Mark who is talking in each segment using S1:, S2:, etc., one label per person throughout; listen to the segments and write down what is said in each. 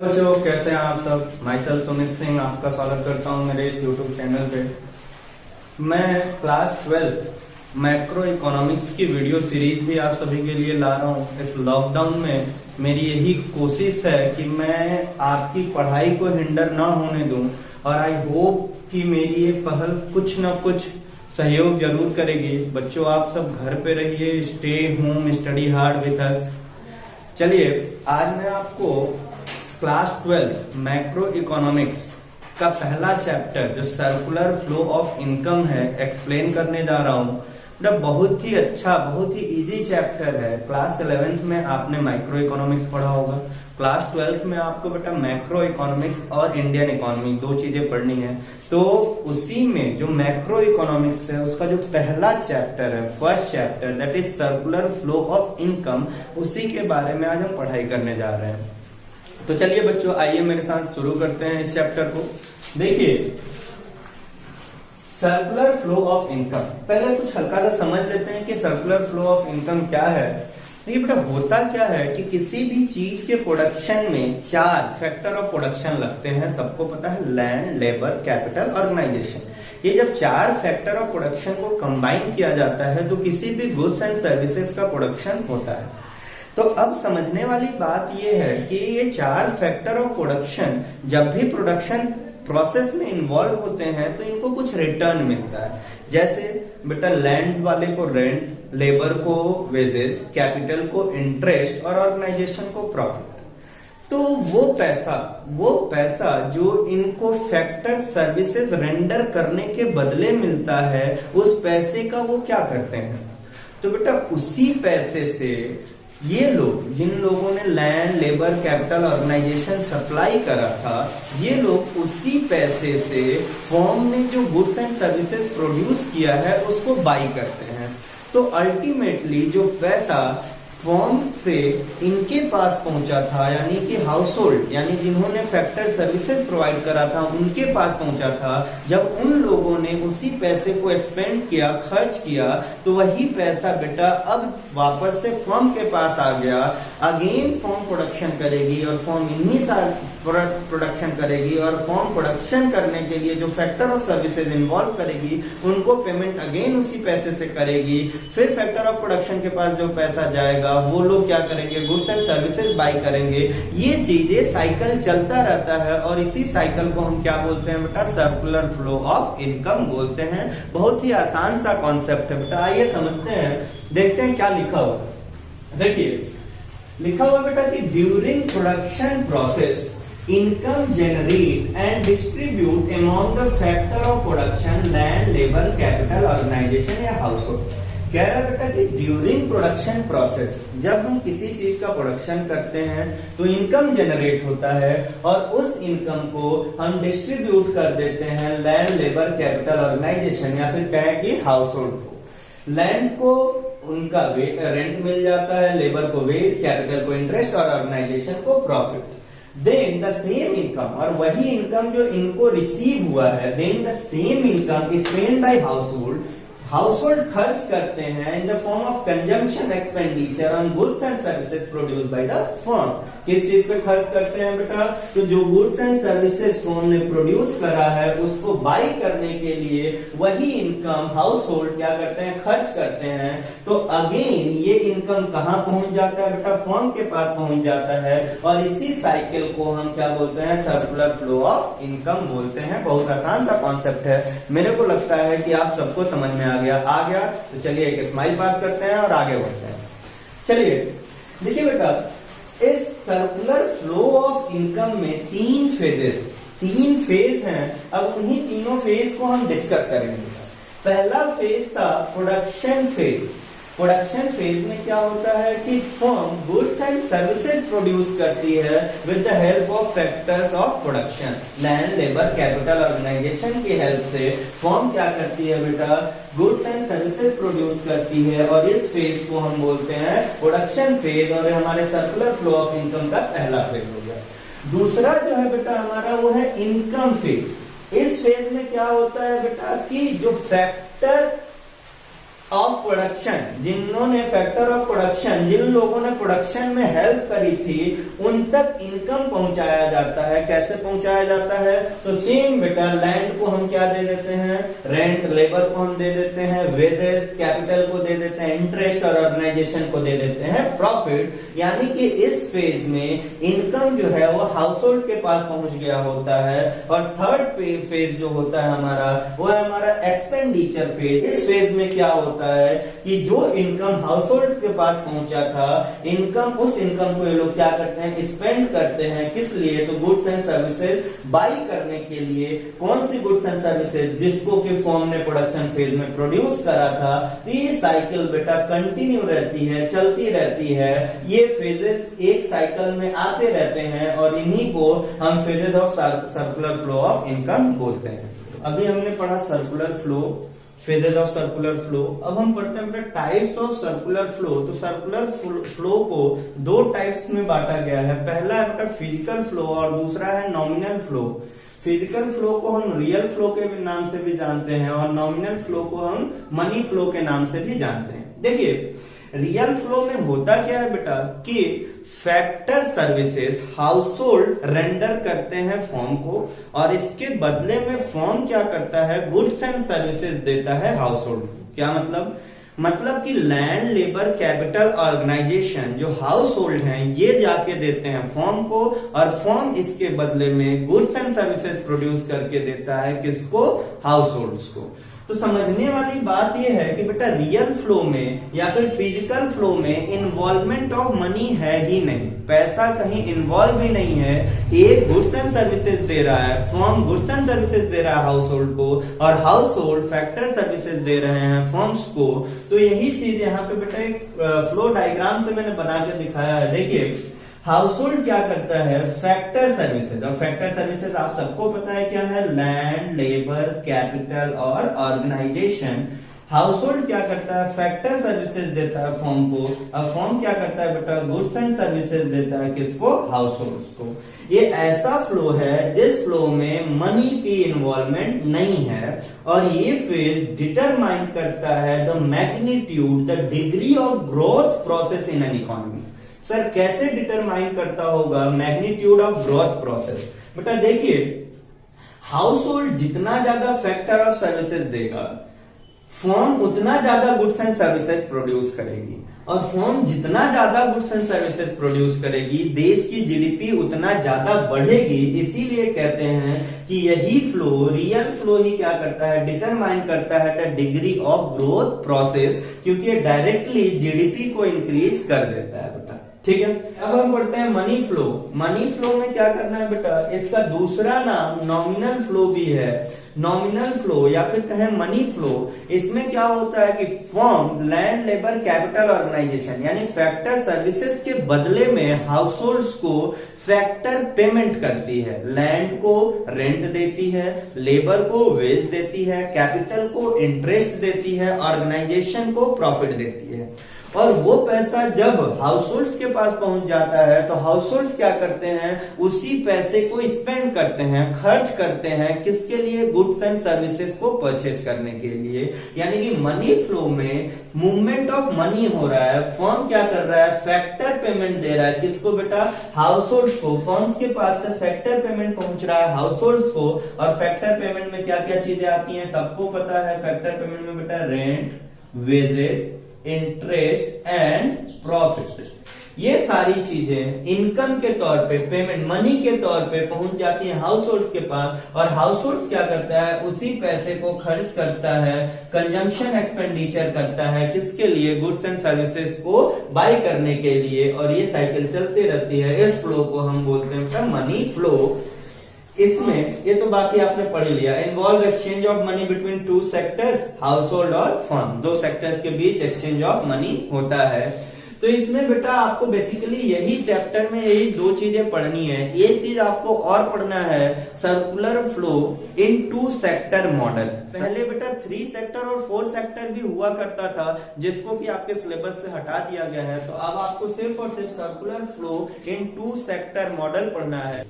S1: बच्चों, कैसे हैं आप सब। माई सेल्फ सुमित सिंह आपका स्वागत करता हूं मेरे इस यूट्यूब चैनल पे। मैं क्लास 12 मैक्रो इकोनॉमिक्स की वीडियो सीरीज भी आप सभी के लिए ला रहा हूं। इस लॉकडाउन में मेरी यही कोशिश है कि मैं आपकी पढ़ाई को हिंडर ना होने दूं, और आई होप कि मेरी ये पहल कुछ न कुछ सहयोग जरूर करेगी। बच्चों, आप सब घर पे रहिए, stay home, study hard with us. चलिए, आज मैं आपको क्लास 12 मैक्रो इकोनॉमिक्स का पहला चैप्टर जो सर्कुलर फ्लो ऑफ इनकम है एक्सप्लेन करने जा रहा हूँ। बहुत ही अच्छा, बहुत ही इजी चैप्टर है। क्लास 11th में आपने माइक्रो इकोनॉमिक्स पढ़ा होगा, क्लास 12th में आपको बेटा मैक्रो इकोनॉमिक्स और इंडियन इकोनॉमी दो चीजें पढ़नी है। तो उसी में जो मैक्रो इकोनॉमिक्स है उसका जो पहला चैप्टर है, first chapter, that is circular flow of income, उसी के बारे में आज हम पढ़ाई करने जा रहे हैं। तो चलिए बच्चों, आइए मेरे साथ शुरू करते हैं इस चैप्टर को। देखिए, सर्कुलर फ्लो ऑफ इनकम, पहले कुछ हल्का सा समझ लेते हैं कि सर्कुलर फ्लो ऑफ इनकम क्या है। देखिए बेटा, होता क्या है कि किसी भी चीज के प्रोडक्शन में 4 फैक्टर ऑफ प्रोडक्शन लगते हैं। सबको पता है, लैंड, लेबर, कैपिटल, ऑर्गेनाइजेशन। ये जब 4 फैक्टर ऑफ प्रोडक्शन को कंबाइन किया जाता है तो किसी भी गुड्स एंड सर्विसेज का प्रोडक्शन होता है। तो अब समझने वाली बात यह है कि ये 4 फैक्टर ऑफ प्रोडक्शन जब भी प्रोडक्शन प्रोसेस में इन्वॉल्व होते हैं तो इनको कुछ रिटर्न मिलता है। जैसे बेटा, लैंड वाले को रेंट, लेबर को वेजेस, कैपिटल को इंटरेस्ट और ऑर्गेनाइजेशन को प्रॉफिट। तो वो पैसा जो इनको फैक्टर सर्विसेज रेंडर करने के बदले मिलता है, उस पैसे का वो क्या करते हैं? तो बेटा, उसी पैसे से ये लोग, जिन लोगों ने land, labour, capital, organisation supply करा था, ये लोग उसी पैसे से फर्म ने जो गुड्स एंड सर्विसेज प्रोड्यूस किया है उसको बाई करते हैं। तो अल्टीमेटली जो पैसा फर्म से इनके पास पहुंचा था, यानी कि हाउस होल्ड, यानी जिन्होंने फैक्टर सर्विसेज प्रोवाइड करा था, उनके पास पहुंचा था, जब उन लोगों ने उसी पैसे को एक्सपेंड किया, खर्च किया, तो वही पैसा बेटा अब वापस से फर्म के पास आ गया। अगेन फर्म प्रोडक्शन करेगी और फर्म इन्हीं साल प्रोडक्शन करेगी, और फर्म प्रोडक्शन करने के लिए जो फैक्टर ऑफ सर्विसेज इन्वॉल्व करेगी उनको पेमेंट अगेन उसी पैसे से करेगी। फिर फैक्टर ऑफ प्रोडक्शन के पास जो पैसा जाएगा वो लोग क्या करेंगे? गुड्स एंड सर्विसेज बाई करेंगे। ये चीजें साइकिल चलता रहता है, और इसी साइकिल को हम क्या बोलते हैं बेटा? सर्कुलर फ्लो ऑफ इनकम बोलते हैं। बहुत ही आसान सा कॉन्सेप्ट है बेटा, आइए समझते हैं, देखते हैं क्या लिखा हुआ। देखिए, लिखा हुआ बेटा कि during production process income generate and distribute among the factor of production, land, labour, capital, organisation या हाउस होल्ड। कह रहा है बेटा कि ड्यूरिंग प्रोडक्शन प्रोसेस, जब हम किसी चीज का प्रोडक्शन करते हैं तो इनकम जनरेट होता है, और उस इनकम को हम डिस्ट्रीब्यूट कर देते हैं लैंड, लेबर, कैपिटल, ऑर्गेनाइजेशन, या फिर कहें कि हाउस होल्ड को। लैंड को उनका रेंट मिल जाता है, लेबर को वेज, कैपिटल को इंटरेस्ट और ऑर्गेनाइजेशन को profit. Then the same income, और वही इनकम जो इनको रिसीव हुआ है, then the same income is paid by household. Household खर्च करते हैं in the form of consumption expenditure on goods and services produce by the firm. किस चीज पे खर्च करते हैं बेटा? तो जो गुड्स एंड सर्विसेज फर्म ने प्रोड्यूस करा है उसको बाई करने के लिए वही इनकम हाउस होल्ड क्या करते हैं? खर्च करते हैं। तो अगेन ये इनकम कहाँ पहुंच जाता है बेटा? फर्म के पास पहुंच जाता है, और इसी साइकिल को हम क्या बोलते हैं? सर्कुलर फ्लो ऑफ इनकम बोलते हैं। बहुत आसान सा कॉन्सेप्ट है, मेरे को लगता है कि आप सबको समझ में आ गया। तो चलिए एक स्माइल पास करते हैं और आगे बढ़ते हैं। चलिए देखिए बेटा, इस सर्कुलर फ्लो ऑफ इनकम में 3 फेज हैं। अब उन्हीं तीनों फेज को हम डिस्कस करेंगे। पहला फेज था प्रोडक्शन फेज। प्रोडक्शन फेज में क्या होता है कि firm goods and services produce करती है with the help of factors of production, land, labour, capital, organisation की हेल्प से फर्म क्या करती है बेटा? गुड्स एंड सर्विसेज प्रोड्यूस करती है, और इस फेज को हम बोलते हैं प्रोडक्शन फेज, और हमारे सर्कुलर फ्लो ऑफ इनकम का पहला फेज हो गया। दूसरा जो है बेटा हमारा, वो है इनकम फेज। इस फेज में क्या होता है बेटा कि जो फैक्टर ऑफ प्रोडक्शन, जिन्होंने फैक्टर ऑफ प्रोडक्शन, जिन लोगों ने प्रोडक्शन में हेल्प करी थी उन तक इनकम पहुंचाया जाता है। कैसे पहुंचाया जाता है? तो सेम बेटा, लैंड को हम क्या दे देते हैं? रेंट। लेबर को हम दे देते हैं वेजेस। कैपिटल को दे देते हैं इंटरेस्ट और ऑर्गेनाइजेशन को दे देते हैं प्रॉफिट। यानी कि इस फेज में इनकम जो है वो हाउस होल्ड के पास पहुंच गया होता है। और थर्ड फेज जो होता है हमारा, वो है हमारा एक्सपेंडिचर फेज। इस फेज में क्या होता है कि जो इनकम हाउस होल्ड के पास पहुंचा था, उस इनकम को ये लोग क्या करते हैं? स्पेंड करते हैं। किस लिए? तो गुड्स एंड सर्विसेज बाई करने के लिए। कौन सी गुड्स एंड सर्विसेज? जिसको कि फर्म ने प्रोडक्शन फेज में प्रोड्यूस करा था। तो ये साइकिल बेटा कंटिन्यू रहती है, चलती रहती है। ये फेजेस एक साइकिल में आते रहते हैं और इन्हीं को हम phases of circular flow of income बोलते हैं। अभी हमने पढ़ा circular flow, phases of circular flow. अब हम पढ़ते हैं बेटा टाइप्स ऑफ सर्कुलर फ्लो। तो सर्कुलर फ्लो को दो टाइप्स में बांटा गया है। पहला है बेटा फिजिकल फ्लो और दूसरा है नॉमिनल फ्लो। फिजिकल फ्लो को हम रियल फ्लो के नाम से भी जानते हैं और नॉमिनल फ्लो को हम मनी फ्लो के नाम से भी जानते हैं। देखिए, रियल फ्लो में होता क्या है बेटा कि factor services house hold render करते हैं फर्म को और इसके बदले में फर्म क्या करता है? गुड्स एंड सर्विसेज देता है हाउस होल्ड को। क्या मतलब कि लैंड, लेबर, कैपिटल, ऑर्गेनाइजेशन जो हाउस होल्ड हैं ये जाके देते हैं फर्म को और फर्म इसके बदले में गुड्स एंड सर्विसेज प्रोड्यूस करके देता है किसको? हाउस होल्ड्स को। तो समझने वाली बात यह है कि बेटा रियल फ्लो में या फिर फिजिकल फ्लो में इन्वॉल्वमेंट ऑफ मनी है ही नहीं, पैसा कहीं इन्वॉल्व ही नहीं है। एक गुड्स एंड सर्विसेज दे रहा है, फर्म गुड्स एंड सर्विसेज दे रहा है हाउस होल्ड को और हाउस होल्ड फैक्टर सर्विसेज दे रहे हैं फर्म्स को। तो यही चीज यहाँ पे बेटा एक फ्लो डायग्राम से मैंने बना के दिखाया है। देखिए, हाउस होल्ड क्या करता है? Factor services. और फैक्टर सर्विसेज आप सबको पता है क्या है? लैंड, लेबर, कैपिटल और ऑर्गेनाइजेशन। हाउस होल्ड क्या करता है? फैक्टर सर्विसेज देता है फर्म को और फर्म क्या करता है बेटा? गुड्स एंड सर्विसेज देता है किसको? हाउस होल्ड्स को। ये ऐसा फ्लो है जिस फ्लो में मनी की इन्वॉल्वमेंट नहीं है और ये फेज डिटरमाइन करता है the magnitude, the degree of growth process in an economy. Sir कैसे डिटरमाइन करता होगा मैग्नीट्यूड ऑफ ग्रोथ प्रोसेस? बेटा देखिए, हाउस होल्ड जितना ज्यादा फैक्टर ऑफ सर्विसेज देगा, फर्म उतना ज्यादा गुड्स एंड सर्विसेज प्रोड्यूस करेगी और फर्म जितना ज्यादा गुड्स एंड सर्विसेज प्रोड्यूस करेगी, देश की जीडीपी उतना ज्यादा बढ़ेगी। इसीलिए कहते हैं कि यही फ्लो, रियल फ्लो ही क्या करता है? डिटरमाइन करता है the degree of growth process, क्योंकि ये डायरेक्टली जीडीपी को इंक्रीज कर देता है बेटा। ठीक है, अब हम पढ़ते हैं मनी फ्लो। मनी फ्लो में क्या करना है बेटा? इसका दूसरा नाम नॉमिनल फ्लो भी है। नॉमिनल फ्लो या फिर कहें मनी फ्लो, इसमें क्या होता है कि firm land, labour, capital, organisation यानी फैक्टर सर्विसेज के बदले में हाउस होल्ड्स को फैक्टर पेमेंट करती है। लैंड को रेंट देती है, लेबर को वेज देती है, कैपिटल को इंटरेस्ट देती है, ऑर्गेनाइजेशन को प्रॉफिट देती है। और वो पैसा जब हाउस होल्ड के पास पहुंच जाता है तो हाउस होल्ड क्या करते हैं? उसी पैसे को स्पेंड करते हैं, खर्च करते हैं। किसके लिए? गुड्स एंड सर्विसेज को परचेज करने के लिए। यानी कि मनी फ्लो में मूवमेंट ऑफ मनी हो रहा है। फर्म क्या कर रहा है? फैक्टर पेमेंट दे रहा है। किसको बेटा? हाउस होल्ड को। फर्म के पास से फैक्टर पेमेंट पहुंच रहा है हाउस होल्ड को और फैक्टर पेमेंट में क्या क्या चीजें आती हैं सबको पता है। फैक्टर पेमेंट में बेटा rent, wages, interest and profit, ये सारी चीजें इनकम के तौर पे, पेमेंट मनी के तौर पे पहुंच जाती है हाउस होल्ड के पास और हाउस होल्ड क्या करता है? उसी पैसे को खर्च करता है, कंजम्पशन एक्सपेंडिचर करता है। किसके लिए? गुड्स एंड सर्विसेज को बाय करने के लिए। और ये साइकिल चलती रहती है। इस फ्लो को हम बोलते हैं मनी फ्लो। इसमें ये तो बाकी आपने पढ़ लिया। Involve exchange of money between two sectors, house hold और फर्म। दो सेक्टर्स के बीच एक्सचेंज ऑफ मनी होता है। तो इसमें बेटा आपको बेसिकली यही चैप्टर में यही दो चीजें पढ़नी है। एक चीज आपको और पढ़ना है, circular flow in two sector model. पहले बेटा 3 सेक्टर और 4 सेक्टर भी हुआ करता था जिसको कि आपके सिलेबस से हटा दिया गया है। तो अब आपको सिर्फ और सिर्फ circular flow in two sector model पढ़ना है।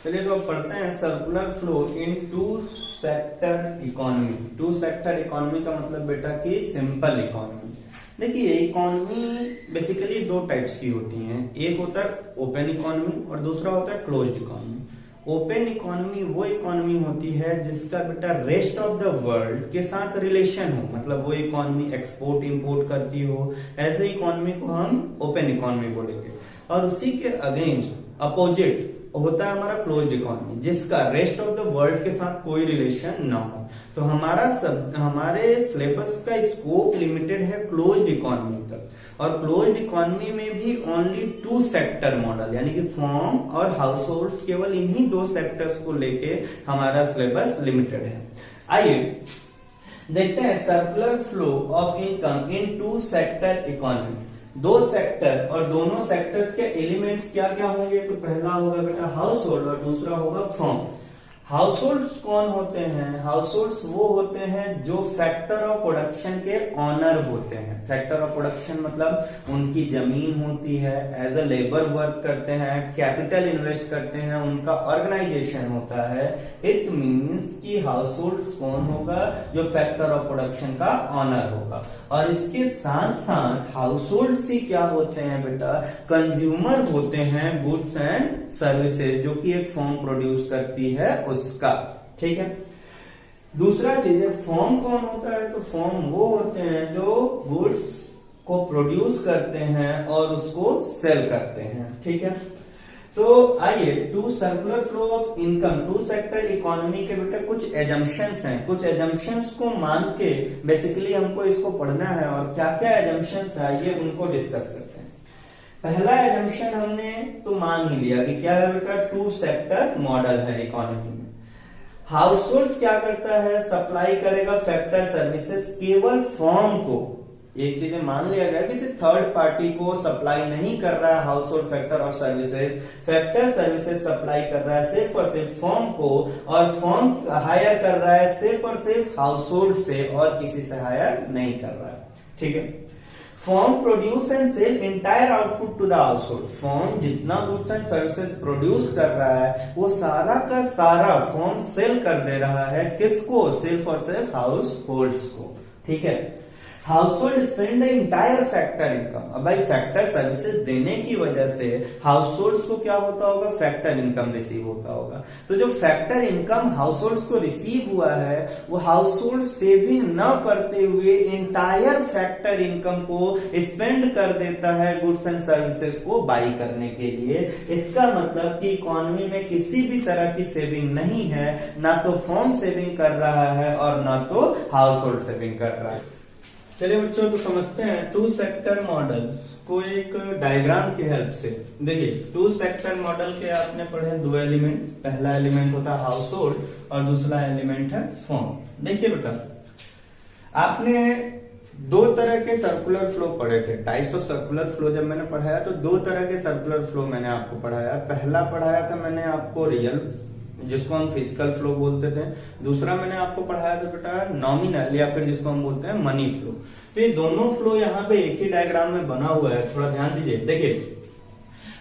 S1: चलिए तो अब पढ़ते हैं circular flow in two sector economy. Two sector economy का मतलब बेटा कि सिंपल इकोनॉमी। देखिए इकोनॉमी बेसिकली दो टाइप्स की होती हैं, एक होता है ओपन इकोनॉमी और दूसरा होता है क्लोज्ड इकोनॉमी। ओपन इकोनॉमी वो इकोनॉमी होती है जिसका बेटा रेस्ट ऑफ द वर्ल्ड के साथ रिलेशन हो, मतलब वो इकोनॉमी एक्सपोर्ट इंपोर्ट करती हो, ऐसे इकोनॉमी को हम ओपन इकोनॉमी बोलेंगे। और उसी के अगेंस्ट अपोजिट होता है हमारा क्लोज्ड इकोनॉमी जिसका रेस्ट ऑफ द वर्ल्ड के साथ कोई रिलेशन ना हो। तो हमारे सिलेबस का स्कोप लिमिटेड है क्लोज्ड इकोनॉमी तक, और क्लोज्ड इकोनॉमी में भी ओनली टू सेक्टर मॉडल यानी कि फॉर्म और हाउस होल्ड, केवल इन्हीं दो सेक्टर्स को लेके हमारा सिलेबस लिमिटेड है। आइए देखते हैं circular flow of income in two sector economy. दो सेक्टर और दोनों सेक्टर्स के एलिमेंट्स क्या क्या होंगे, तो पहला होगा बेटा हाउस होल्ड और दूसरा होगा फॉर्म। हाउस होल्ड्स कौन होते हैं? हाउस होल्ड्स वो होते हैं जो फैक्टर ऑफ प्रोडक्शन के ऑनर होते हैं। फैक्टर ऑफ प्रोडक्शन मतलब उनकी जमीन होती है, एज अ लेबर वर्क करते हैं, कैपिटल इन्वेस्ट करते हैं, उनका ऑर्गेनाइजेशन होता है। इट मींस कि हाउस होल्ड्स कौन होगा? जो फैक्टर ऑफ प्रोडक्शन का ऑनर होगा। और इसके साथ साथ हाउस होल्ड्स ही क्या होते हैं बेटा? कंज्यूमर होते हैं गुड्स एंड सर्विसेज, जो कि एक फॉर्म प्रोड्यूस करती है उसका। ठीक है। दूसरा चीज है फॉर्म कौन होता है? तो फॉर्म वो होते हैं जो गुड्स को प्रोड्यूस करते हैं और उसको सेल करते हैं। ठीक है। तो आइए to circular flow of income two sector economy के बेटे कुछ एजम्पशंस हैं। कुछ एजम्पशंस को मान के बेसिकली हमको इसको पढ़ना है, और क्या क्या एजम्पशंस है आइए उनको डिस्कस करते हैं। पहला एजम्पशन हमने तो मान ही लिया कि क्या है बेटा? टू सेक्टर मॉडल है इकोनॉमी में। हाउस होल्ड क्या करता है? सप्लाई करेगा फैक्टर सर्विसेज केवल फॉर्म को। एक चीज मान लिया गया किसी थर्ड पार्टी को सप्लाई नहीं कर रहा है हाउस होल्ड फैक्टर और सर्विसेज। फैक्टर सर्विसेज सप्लाई कर रहा है सिर्फ और सिर्फ फॉर्म को, और फॉर्म हायर कर रहा है सिर्फ और सिर्फ हाउस होल्ड से और किसी से हायर नहीं कर रहा है। ठीक है। Firm produce and sell entire output to the household. Firm जितना गुड्स एंड सर्विसेज प्रोड्यूस कर रहा है वो सारा का सारा फॉर्म सेल कर दे रहा है किसको? सिर्फ और सिर्फ हाउस होल्ड्स को। ठीक है। House hold spend the entire factor income. अब भाई फैक्टर सर्विसेज देने की वजह से हाउस होल्ड्स को क्या होता होगा? फैक्टर इनकम रिसीव होता होगा। तो जो फैक्टर इनकम हाउस होल्ड्स को रिसीव हुआ है वो हाउस होल्ड सेविंग न करते हुए इंटायर फैक्टर इनकम को स्पेंड कर देता है गुड्स एंड सर्विसेज को बाई करने के लिए। इसका मतलब कि इकोनॉमी में किसी भी तरह की सेविंग नहीं है, ना तो फॉर्म सेविंग कर रहा है और ना तो हाउस होल्ड सेविंग कर रहा है। चलिए बच्चों तो समझते हैं टू सेक्टर मॉडल को एक डायग्राम की हेल्प से। देखिए टू सेक्टर मॉडल के आपने पढ़े दो एलिमेंट, पहला एलिमेंट होता है हाउस होल्ड और दूसरा एलिमेंट है फॉर्म। देखिए बेटा आपने दो तरह के सर्कुलर फ्लो पढ़े थे, टाइप्स ऑफ सर्कुलर फ्लो। जब मैंने पढ़ाया तो दो तरह के सर्कुलर फ्लो मैंने आपको पढ़ाया। पहला पढ़ाया था मैंने आपको रियल, जिसको हम फिजिकल फ्लो बोलते थे। दूसरा मैंने आपको पढ़ाया था बेटा नॉमिनल, या फिर जिसको हम बोलते हैं मनी फ्लो। तो ये दोनों फ्लो यहाँ पे एक ही डायग्राम में बना हुआ है, थोड़ा ध्यान दीजिए। देखिए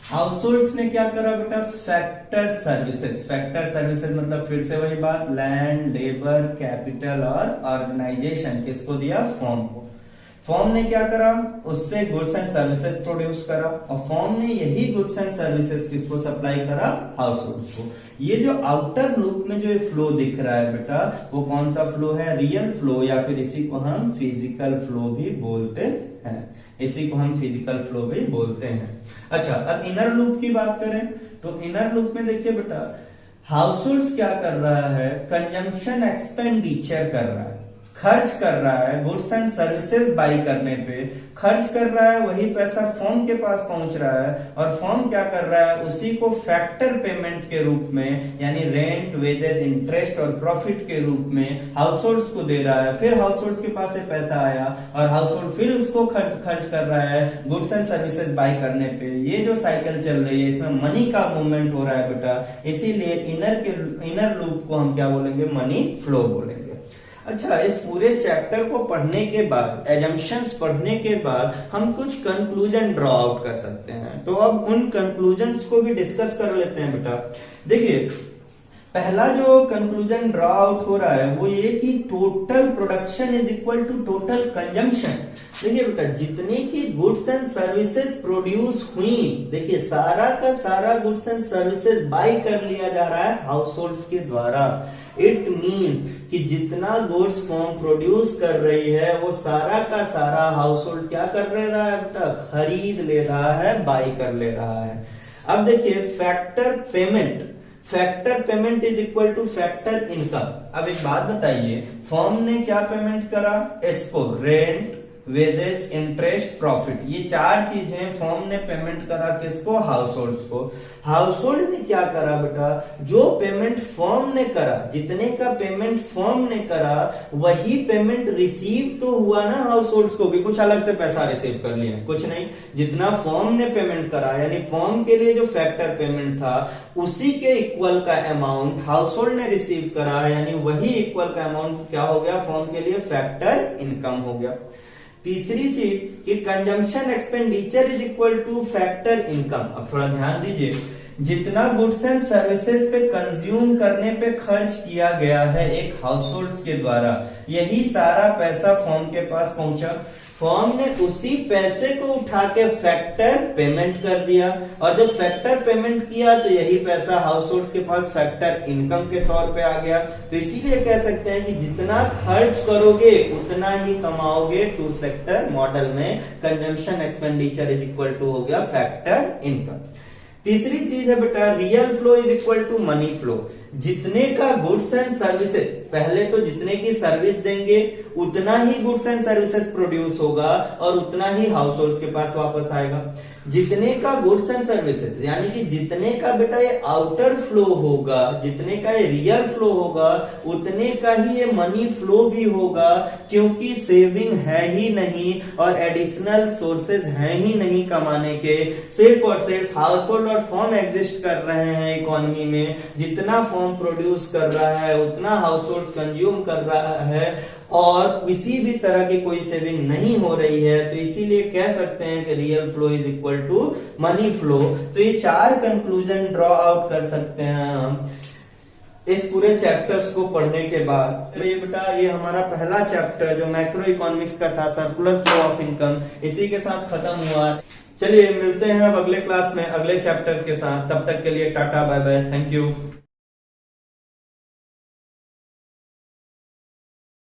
S1: हाउस होल्ड्स ने क्या करा बेटा? Factor services. फैक्टर सर्विसेज मतलब फिर से वही बात, लैंड, लेबर, कैपिटल और ऑर्गेनाइजेशन किसको दिया? फॉर्म को। फॉर्म ने क्या करा? उससे गुड्स एंड सर्विसेज प्रोड्यूस करा, और फॉर्म ने यही गुड्स एंड सर्विसेज किसको सप्लाई करा? हाउस होल्ड्स को। ये जो आउटर लूप में जो फ्लो दिख रहा है बेटा वो कौन सा फ्लो है? रियल फ्लो, या फिर इसी को हम फिजिकल फ्लो भी बोलते हैं। इसी को हम फिजिकल फ्लो भी बोलते हैं। अच्छा अब इनर लूप की बात करें तो इनर लूप में देखिए बेटा हाउस होल्ड क्या कर रहा है? कंजम्पशन एक्सपेंडिचर कर रहा है, खर्च कर रहा है गुड्स एंड सर्विसेज बाई करने पे, खर्च कर रहा है, वही पैसा फॉर्म के पास पहुंच रहा है, और फॉर्म क्या कर रहा है? उसी को फैक्टर पेमेंट के रूप में यानी रेंट, वेजेस, इंटरेस्ट और प्रॉफिट के रूप में हाउस होल्ड्स को दे रहा है। फिर हाउस होल्ड्स के पास से पैसा आया और हाउस होल्ड फिर उसको खर्च कर रहा है गुड्स एंड सर्विसेज बाई करने पे। ये जो साइकिल चल रही है इसमें मनी का मूवमेंट हो रहा है बेटा, इसीलिए इनर लूप को हम क्या बोलेंगे? मनी फ्लो बोलेंगे। अच्छा, इस पूरे चैप्टर को पढ़ने के बाद, एजम्पशंस पढ़ने के बाद हम कुछ कंक्लूजन ड्रॉ आउट कर सकते हैं। तो अब उन कंक्लूजन्स को भी डिस्कस कर लेते हैं बेटा। देखिए, पहला जो कंक्लूजन ड्रॉ आउट हो रहा है वो ये कि total production is equal to total consumption. देखिए बेटा, जितने की गुड्स एंड सर्विसेज प्रोड्यूस हुई, देखिए सारा का सारा गुड्स एंड सर्विसेज बाय कर लिया जा रहा है हाउस होल्ड के द्वारा। इट मीन्स कि जितना गुड्स फॉर्म प्रोड्यूस कर रही है वो सारा का सारा हाउस होल्ड क्या कर ले रहा है बेटा, खरीद ले रहा है, बाय कर ले रहा है। अब देखिए, factor payment is equal two factor income. अब एक बात बताइए, फर्म ने क्या पेमेंट करा, इसको रेंट, वेजेस, इंटरेस्ट, प्रॉफिट, ये चार चीजें फर्म ने पेमेंट करा किसको, हाउस होल्ड को। हाउस होल्ड ने क्या करा बेटा, जो पेमेंट फर्म ने करा, जितने का पेमेंट फर्म ने करा वही पेमेंट रिसीव तो हुआ ना हाउस होल्ड को भी, कुछ अलग से पैसा रिसीव कर लिया, कुछ नहीं। जितना फर्म ने पेमेंट करा, यानी फर्म के लिए जो फैक्टर पेमेंट था उसी के इक्वल का अमाउंट हाउस होल्ड ने रिसीव करा, यानी वही इक्वल का अमाउंट क्या हो गया, फर्म के लिए फैक्टर इनकम हो गया। तीसरी चीज कि consumption expenditure is equal two factor income. अब थोड़ा ध्यान दीजिए, जितना गुड्स एंड सर्विसेज पे कंज्यूम करने पे खर्च किया गया है एक हाउस होल्ड के द्वारा, यही सारा पैसा फर्म के पास पहुंचा। फर्म ने उसी पैसे को उठा के फैक्टर पेमेंट कर दिया, और जब फैक्टर पेमेंट किया तो यही पैसा हाउस होल्ड के पास फैक्टर इनकम के तौर पे आ गया। तो इसीलिए कह सकते हैं कि जितना खर्च करोगे उतना ही कमाओगे। टू सेक्टर मॉडल में consumption expenditure is equal to हो गया फैक्टर इनकम। तीसरी चीज है बेटा, real flow is equal to money flow. जितने का गुड्स एंड सर्विसेज, पहले तो जितने की सर्विस देंगे उतना ही गुड्स एंड सर्विसेज प्रोड्यूस होगा और उतना ही हाउस होल्ड के पास वापस आएगा। जितने का गुड्स एंड सर्विसेज यानी कि जितने का बेटा ये आउटर फ्लो होगा, जितने का ये रियल फ्लो होगा, उतने का ही ये मनी फ्लो भी होगा, क्योंकि सेविंग है ही नहीं और एडिशनल सोर्सेज है ही नहीं कमाने के। सिर्फ और सिर्फ हाउस होल्ड और फर्म एग्जिस्ट कर रहे हैं इकोनॉमी में। जितना फर्म प्रोड्यूस कर रहा है उतना हाउस होल्ड कंज्यूम कर रहा है और किसी भी तरह की कोई सेविंग नहीं हो रही है। तो इसीलिए कह सकते हैं कि real flow is equal to money flow. तो ये चार कंक्लूजन ड्रॉ आउट कर सकते हैं हम इस पूरे चैप्टर्स को पढ़ने के बाद। तो ये बेटा, ये हमारा पहला चैप्टर जो मैक्रो इकोनॉमिक्स का था, सर्कुलर फ्लो ऑफ इनकम, इसी के साथ खत्म हुआ। चलिए मिलते हैं अब अगले क्लास में अगले चैप्टर्स के साथ। तब तक के लिए tata bye bye, thank you.